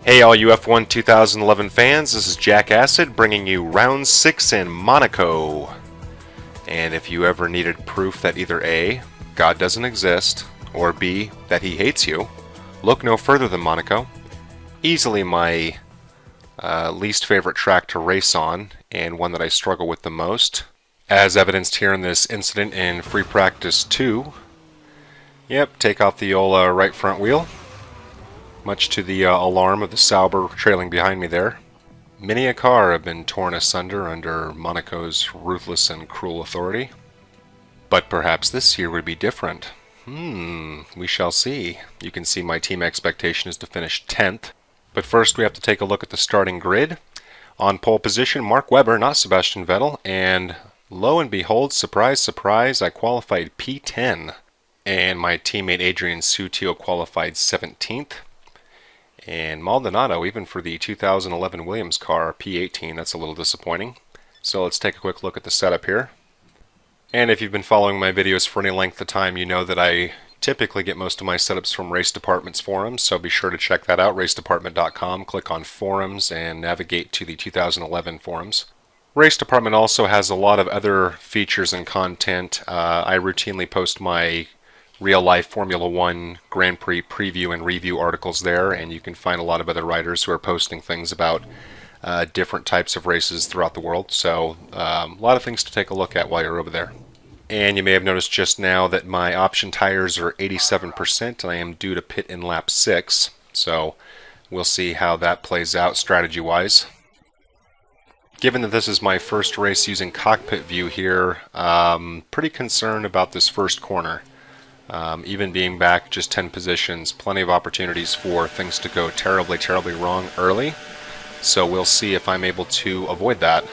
Hey all you F1 2011 fans, this is Jack Acid bringing you round 6 in Monaco. And if you ever needed proof that either A, God doesn't exist, or B, that he hates you, look no further than Monaco. Easily my least favorite track to race on, and one that I struggle with the most, as evidenced here in this incident in Free Practice 2. Yep, take off the old right front wheel. Much to the alarm of the Sauber trailing behind me there. Many a car have been torn asunder under Monaco's ruthless and cruel authority. But perhaps this year would be different. We shall see. You can see my team expectation is to finish 10th. But first we have to take a look at the starting grid. On pole position, Mark Webber, not Sebastian Vettel. And lo and behold, surprise, surprise, I qualified P10. And my teammate Adrian Sutil qualified 17th. And Maldonado, even for the 2011 Williams car, P18, that's a little disappointing. So let's take a quick look at the setup here. And if you've been following my videos for any length of time, you know that I typically get most of my setups from Race Department's forums, so be sure to check that out, racedepartment.com, click on forums, and navigate to the 2011 forums. Race Department also has a lot of other features and content. I routinely post my real-life Formula 1 Grand Prix preview and review articles there, and you can find a lot of other writers who are posting things about different types of races throughout the world. So a lot of things to take a look at while you're over there. And you may have noticed just now that my option tires are 87%, and I am due to pit in lap 6. So we'll see how that plays out strategy-wise. Given that this is my first race using cockpit view here, pretty concerned about this first corner. Even being back just 10 positions, plenty of opportunities for things to go terribly, terribly wrong early. So we'll see if I'm able to avoid that.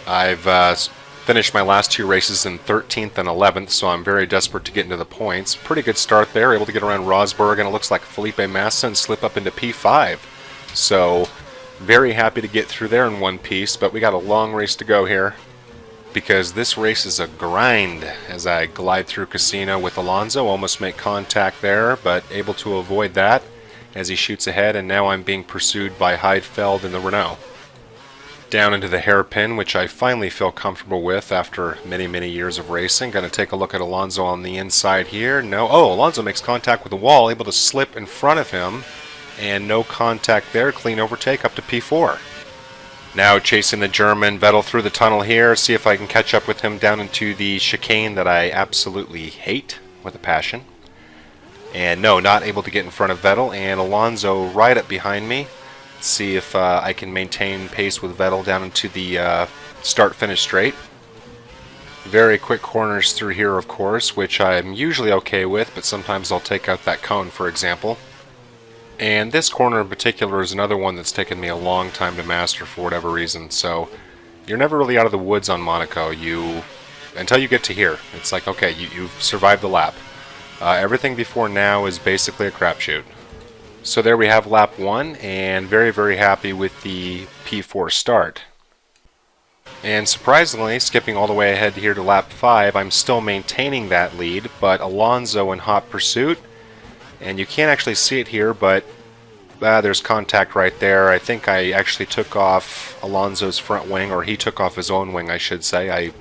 I've finished my last two races in 13th and 11th, so I'm very desperate to get into the points. Pretty good start there, able to get around Rosberg, and it looks like Felipe Massa and slip up into P5. So very happy to get through there in one piece, but we got a long race to go here, because this race is a grind. As I glide through Casino with Alonso, almost make contact there, but able to avoid that as he shoots ahead, and now I'm being pursued by Heidfeld in the Renault. Down into the hairpin, which I finally feel comfortable with after many, many years of racing. Going to take a look at Alonso on the inside here. No, oh, Alonso makes contact with the wall, able to slip in front of him, and no contact there, clean overtake up to P4. Now chasing the German, Vettel through the tunnel here, see if I can catch up with him down into the chicane that I absolutely hate with a passion. And no, not able to get in front of Vettel, and Alonso right up behind me. Let's see if I can maintain pace with Vettel down into the start-finish straight. Very quick corners through here, of course, which I'm usually okay with, but sometimes I'll take out that cone, for example. And this corner in particular is another one that's taken me a long time to master for whatever reason. So you're never really out of the woods on Monaco. Until you get to here, it's like, okay, you've survived the lap. Everything before now is basically a crapshoot. So there we have lap 1, and very, very happy with the P4 start. And surprisingly, skipping all the way ahead here to lap 5, I'm still maintaining that lead, but Alonso in hot pursuit. And you can't actually see it here, but there's contact right there. I think I actually took off Alonso's front wing, or he took off his own wing, I should say. I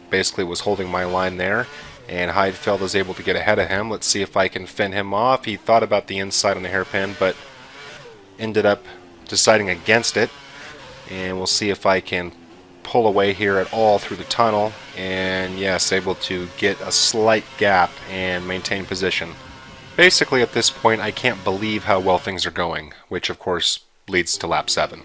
basically was holding my line there, and Heidfeld was able to get ahead of him. Let's see if I can fend him off. He thought about the inside on the hairpin, but ended up deciding against it. And we'll see if I can pull away here at all through the tunnel. And yes, able to get a slight gap and maintain position. Basically, at this point, I can't believe how well things are going, which, of course, leads to lap 7.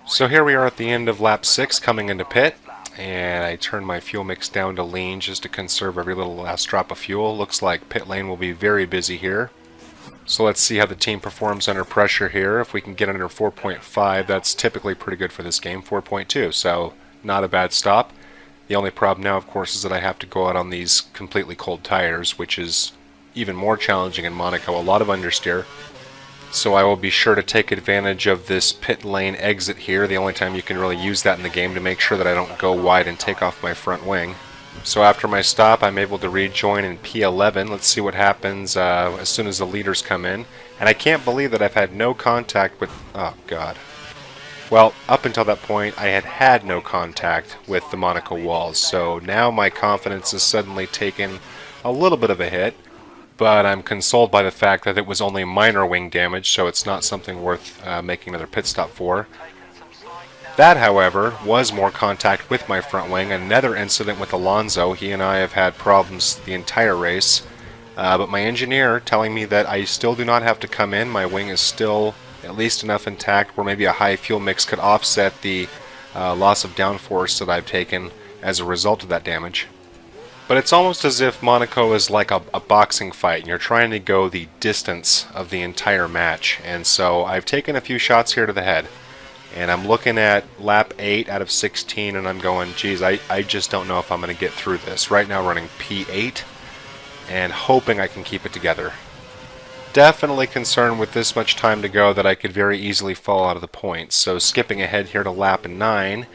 So here we are at the end of lap 6, coming into pit, and I turn my fuel mix down to lean just to conserve every little last drop of fuel. Looks like pit lane will be very busy here. So let's see how the team performs under pressure here. If we can get under 4.5, that's typically pretty good for this game, 4.2, so not a bad stop. The only problem now, of course, is that I have to go out on these completely cold tires, which is even more challenging in Monaco, a lot of understeer. So I will be sure to take advantage of this pit lane exit here, the only time you can really use that in the game, to make sure that I don't go wide and take off my front wing. So after my stop, I'm able to rejoin in P11. Let's see what happens as soon as the leaders come in. And I can't believe that I've had no contact with... Oh, God. Well, up until that point, I had had no contact with the Monaco walls. So now my confidence is suddenly taken a little bit of a hit. But I'm consoled by the fact that it was only minor wing damage, so it's not something worth making another pit stop for. That, however, was more contact with my front wing. Another incident with Alonso. He and I have had problems the entire race. But my engineer telling me that I still do not have to come in. My wing is still at least enough intact where maybe a high fuel mix could offset the loss of downforce that I've taken as a result of that damage. But it's almost as if Monaco is like a boxing fight and you're trying to go the distance of the entire match. And so I've taken a few shots here to the head. And I'm looking at lap 8 out of 16 and I'm going, geez, I just don't know if I'm going to get through this. Right now running P8 and hoping I can keep it together. Definitely concerned with this much time to go that I could very easily fall out of the points. So skipping ahead here to lap 9,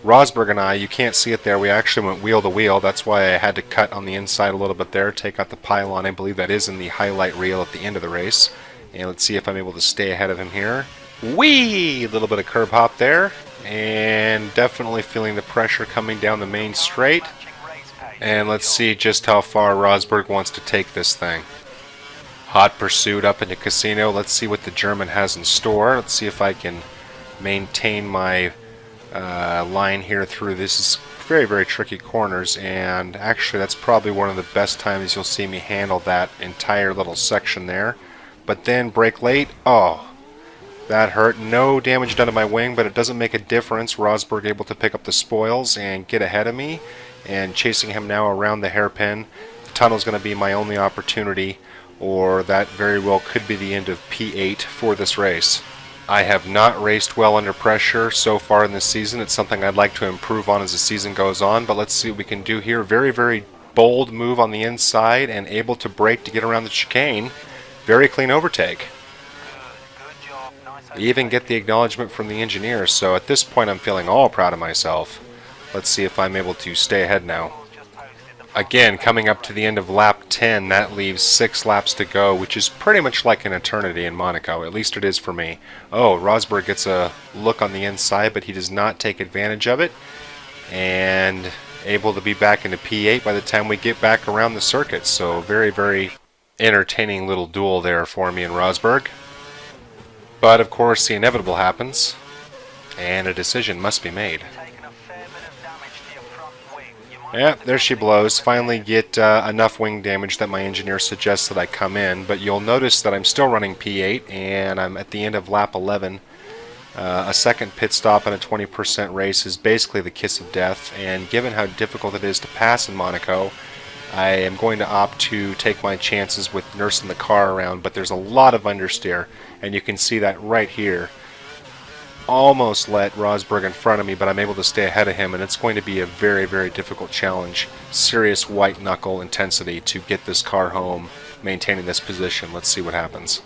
Rosberg and I, you can't see it there, we actually went wheel to wheel. That's why I had to cut on the inside a little bit there, take out the pylon. I believe that is in the highlight reel at the end of the race. And let's see if I'm able to stay ahead of him here. Whee! A little bit of curb hop there, and definitely feeling the pressure coming down the main straight. And let's see just how far Rosberg wants to take this thing. Hot pursuit up into Casino. Let's see what the German has in store. Let's see if I can maintain my line here through this very, very tricky corners. And actually, that's probably one of the best times you'll see me handle that entire little section there. But then brake late. Oh. That hurt. No damage done to my wing, but it doesn't make a difference. Rosberg able to pick up the spoils and get ahead of me, and chasing him now around the hairpin. The tunnel is going to be my only opportunity, or that very well could be the end of P8 for this race. I have not raced well under pressure so far in this season. It's something I'd like to improve on as the season goes on, but let's see what we can do here. Very, very bold move on the inside and able to brake to get around the chicane. Very clean overtake. I even get the acknowledgement from the engineer, so at this point I'm feeling all proud of myself. Let's see if I'm able to stay ahead now. Again, coming up to the end of lap 10, that leaves 6 laps to go, which is pretty much like an eternity in Monaco. At least it is for me. Oh, Rosberg gets a look on the inside, but he does not take advantage of it. And able to be back into P8 by the time we get back around the circuit. So very, very entertaining little duel there for me and Rosberg. But of course the inevitable happens, and a decision must be made. Yeah, there she blows. Finally get enough wing damage that my engineer suggests that I come in, but you'll notice that I'm still running P8, and I'm at the end of lap 11. A second pit stop and a 20% race is basically the kiss of death, and given how difficult it is to pass in Monaco, I am going to opt to take my chances with nursing the car around, but there's a lot of understeer, and you can see that right here. Almost let Rosberg in front of me, but I'm able to stay ahead of him, and it's going to be a very, very difficult challenge. Serious white knuckle intensity to get this car home, maintaining this position. Let's see what happens.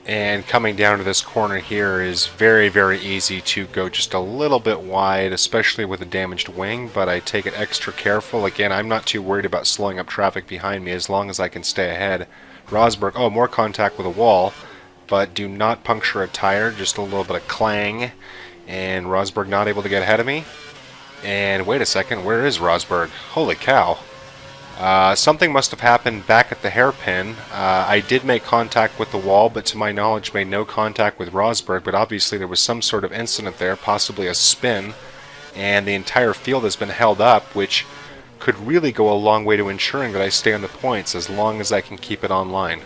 And coming down to this corner here is very, very easy to go just a little bit wide, especially with a damaged wing, but I take it extra careful. Again, I'm not too worried about slowing up traffic behind me as long as I can stay ahead. Rosberg, oh, more contact with a wall, but do not puncture a tire, just a little bit of clang. And Rosberg not able to get ahead of me. And wait a second, where is Rosberg? Holy cow. Something must have happened back at the hairpin. I did make contact with the wall, but to my knowledge made no contact with Rosberg, but obviously there was some sort of incident there, possibly a spin, and the entire field has been held up, which could really go a long way to ensuring that I stay on the points as long as I can keep it online.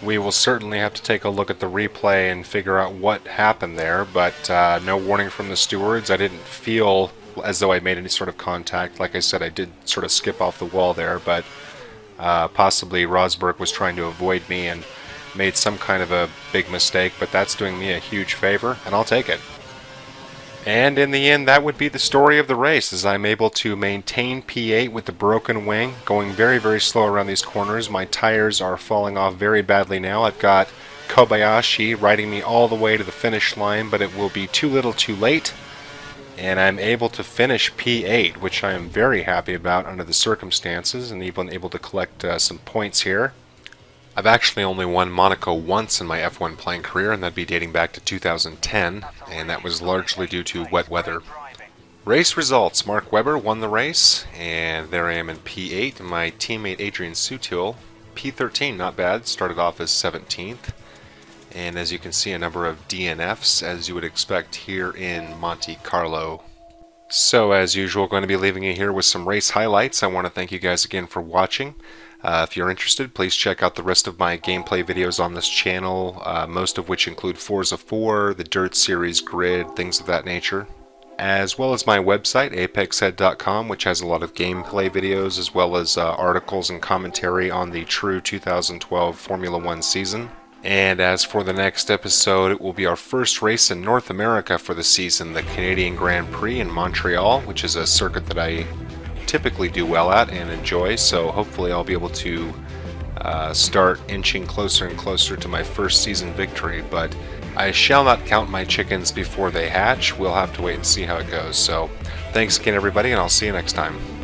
We will certainly have to take a look at the replay and figure out what happened there, but no warning from the stewards. I didn't feel as though I made any sort of contact. Like I said, I did sort of skip off the wall there, but possibly Rosberg was trying to avoid me and made some kind of a big mistake, but that's doing me a huge favor, and I'll take it. And in the end, that would be the story of the race, as I'm able to maintain P8 with the broken wing, going very, very slow around these corners. My tires are falling off very badly now. I've got Kobayashi riding me all the way to the finish line, but it will be too little too late. and I'm able to finish P8, which I am very happy about under the circumstances, and even able to collect some points here. I've actually only won Monaco once in my F1 playing career, and that'd be dating back to 2010, and that was largely due to wet weather. Race results: Mark Webber won the race, and there I am in P8, and my teammate Adrian Sutil, P13, not bad, started off as 17th. And as you can see, a number of DNFs, as you would expect here in Monte Carlo. So as usual, going to be leaving you here with some race highlights. I want to thank you guys again for watching. If you're interested, please check out the rest of my gameplay videos on this channel, most of which include Forza 4, the Dirt Series Grid, things of that nature. As well as my website, apexhead.com, which has a lot of gameplay videos, as well as articles and commentary on the true 2012 Formula 1 season. And as for the next episode, it will be our first race in North America for the season, the Canadian Grand Prix in Montreal, which is a circuit that I typically do well at and enjoy, so hopefully I'll be able to start inching closer and closer to my first season victory, but I shall not count my chickens before they hatch. We'll have to wait and see how it goes. So thanks again, everybody, and I'll see you next time.